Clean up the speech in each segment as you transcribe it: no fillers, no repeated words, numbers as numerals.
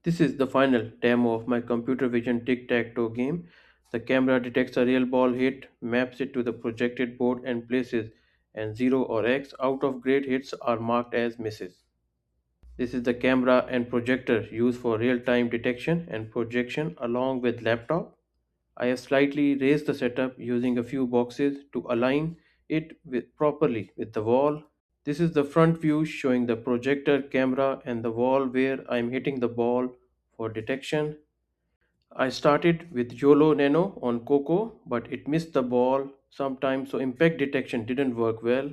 This is the final demo of my computer vision tic tac toe game. The camera detects a real ball hit, maps it to the projected board, and places and 0 or X out of grade hits are marked as misses. This is the camera and projector used for real time detection and projection along with laptop. I have slightly raised the setup using a few boxes to align it properly with the wall. This is the front view showing the projector camera and the wall where I am hitting the ball for detection. I started with YOLO Nano on Coco, but it missed the ball sometimes, so impact detection didn't work well.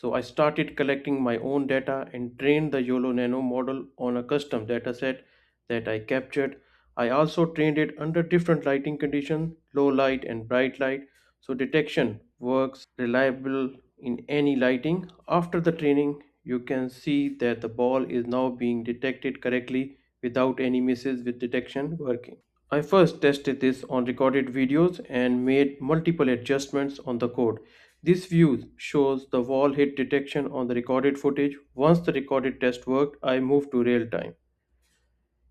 So I started collecting my own data and trained the YOLO Nano model on a custom dataset that I captured. I also trained it under different lighting conditions, low light and bright light, so detection works reliable in any lighting. After the training, you can see that the ball is now being detected correctly without any misses with detection working. I first tested this on recorded videos and made multiple adjustments on the code. This view shows the wall hit detection on the recorded footage. Once the recorded test worked, I moved to real time.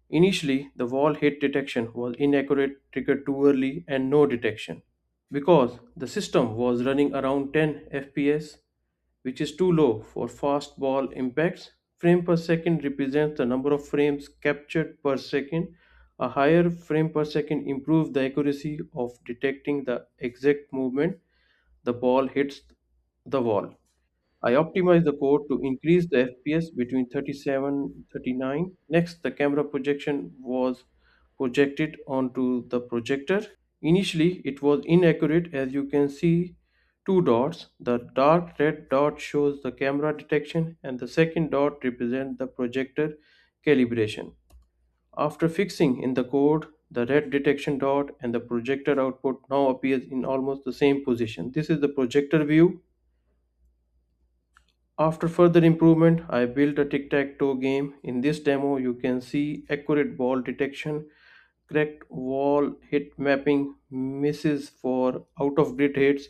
Initially, the wall hit detection was inaccurate, triggered too early, and no detection. Because the system was running around 10 FPS, which is too low for fast ball impacts. Frame per second represents the number of frames captured per second. A higher frame per second improves the accuracy of detecting the exact movement the ball hits the wall. I optimized the code to increase the FPS between 37 and 39. Next, the camera projection was projected onto the projector. Initially, it was inaccurate as you can see two dots. The dark red dot shows the camera detection and the second dot represents the projector calibration. After fixing in the code, the red detection dot and the projector output now appears in almost the same position. This is the projector view. After further improvement, I built a tic-tac-toe game. In this demo, you can see accurate ball detection, correct wall hit mapping, misses for out of grid hits.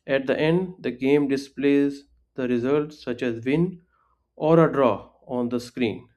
At the end, the game displays the results such as win or a draw on the screen.